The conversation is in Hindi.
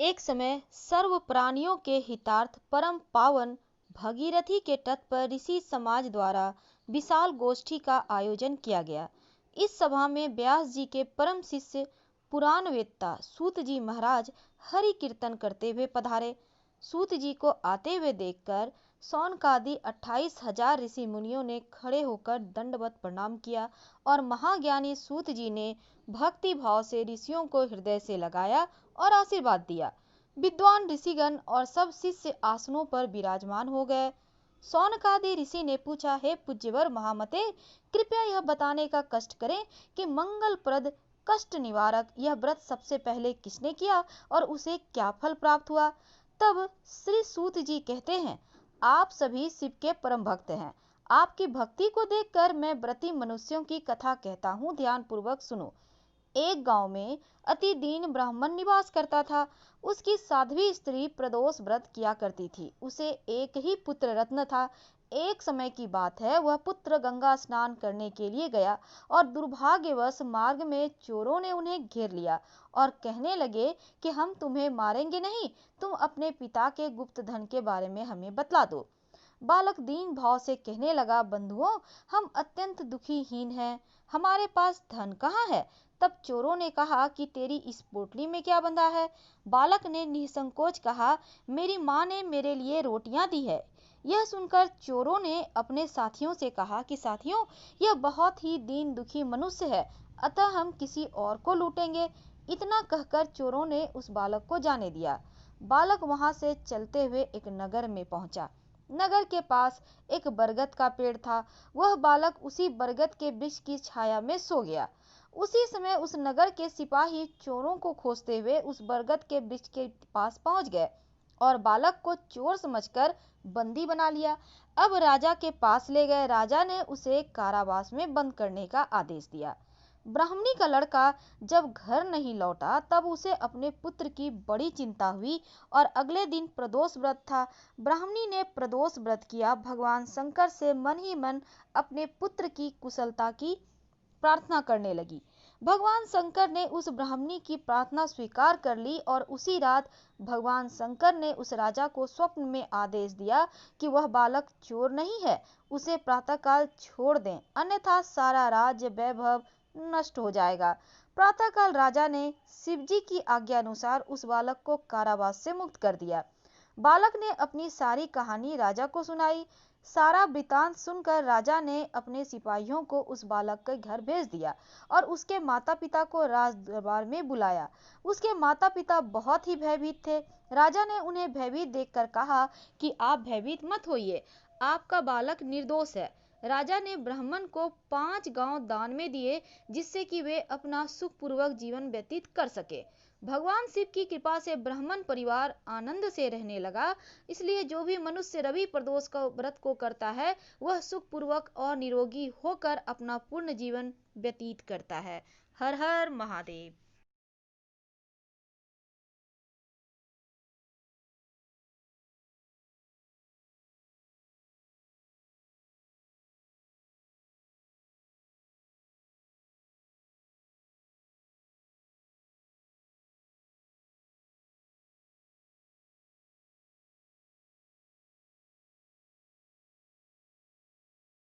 एक समय सर्व प्राणियों के हितार्थ परम पावन भगीरथी के तट पर ऋषि समाज द्वारा विशाल गोष्ठी का आयोजन किया गया। इस सभा में व्यास जी के परम शिष्य पुराण वेत्ता सूत जी महाराज हरि कीर्तन करते हुए पधारे। सूत जी को आते हुए देखकर सौनकादि 28,000 ऋषि मुनियों ने खड़े होकर दंडवत प्रणाम किया और महाज्ञानी सूत जी ने भक्ति भाव से ऋषियों को हृदय से लगाया और आशीर्वाद दिया। विद्वान ऋषिगण और सब शिष्य आसनों पर विराजमान हो गए। सौनकादि ऋषि ने पूछा, हे पूज्यवर महामते, कृपया यह बताने का कष्ट करें कि मंगलप्रद कष्ट निवारक यह व्रत सबसे पहले किसने किया और उसे क्या फल प्राप्त हुआ। तब श्री सूत जी कहते हैं, आप सभी शिव के परम भक्त हैं। आपकी भक्ति को देखकर मैं व्रती मनुष्यों की कथा कहता हूँ, ध्यान पूर्वक सुनो। एक गांव में अति दीन ब्राह्मण निवास करता था। उसकी साध्वी स्त्री प्रदोष व्रत किया करती थी। उसे एक ही पुत्र रत्न था। एक समय की बात है, वह पुत्र गंगा स्नान करने के लिए गया और दुर्भाग्यवश मार्ग में चोरों ने उन्हें घेर लिया और कहने लगे कि हम तुम्हें मारेंगे नहीं, तुम अपने पिता के गुप्त धन के बारे में हमें बतला दो। बालक दीन भाव से कहने लगा, बंधुओं, हम अत्यंत दुखीहीन हैं, हमारे पास धन कहाँ है। तब चोरों ने कहा कि तेरी इस पोटली में क्या बंधा है। बालक ने निसंकोच कहा, मेरी माँ ने मेरे लिए रोटियां दी है। यह सुनकर चोरों ने अपने साथियों से कहा कि साथियों, यह बहुत ही दीन दुखी मनुष्य है, अतः हम किसी और को लूटेंगे। इतना कहकर चोरों ने उस बालक को जाने दिया। बालक वहां से चलते हुए एक नगर में पहुंचा। नगर के पास एक बरगद का पेड़ था। वह बालक उसी बरगद के वृक्ष की छाया में सो गया। उसी समय उस नगर के सिपाही चोरों को खोजते हुए उस बरगद के वृक्ष के पास पहुंच गए और बालक को चोर समझकर बंदी बना लिया। अब राजा के पास ले गए। राजा ने उसे कारावास में बंद करने का आदेश दिया। ब्राह्मणी का लड़का जब घर नहीं लौटा तब उसे अपने पुत्र की बड़ी चिंता हुई और अगले दिन प्रदोष व्रत था। ब्राह्मणी ने प्रदोष व्रत किया। भगवान शंकर से मन ही मन अपने पुत्र की कुशलता की प्रार्थना करने लगी। भगवान शंकर ने उस ब्राह्मणी की प्रार्थना स्वीकार कर ली और उसी रात भगवान शंकर ने उस राजा को स्वप्न में आदेश दिया कि वह बालक चोर नहीं है, उसे प्रातःकाल छोड़ दें, अन्यथा सारा राज्य वैभव नष्ट हो जाएगा। प्रातःकाल राजा ने शिवजी की आज्ञा अनुसार उस बालक को कारावास से मुक्त कर दिया। बालक ने अपनी सारी कहानी राजा को सुनाई। सारा वृतांत सुनकर राजा ने अपने सिपाहियों को उस बालक के घर भेज दिया और उसके माता पिता को राज दरबार में बुलाया। उसके माता पिता बहुत ही भयभीत थे। राजा ने उन्हें भयभीत देखकर कहा कि आप भयभीत मत होइए, आपका बालक निर्दोष है। राजा ने ब्राह्मण को 5 गांव दान में दिए जिससे कि वे अपना सुखपूर्वक जीवन व्यतीत कर सके। भगवान शिव की कृपा से ब्राह्मण परिवार आनंद से रहने लगा। इसलिए जो भी मनुष्य रवि प्रदोष का व्रत को करता है वह सुखपूर्वक और निरोगी होकर अपना पूर्ण जीवन व्यतीत करता है। हर हर महादेव।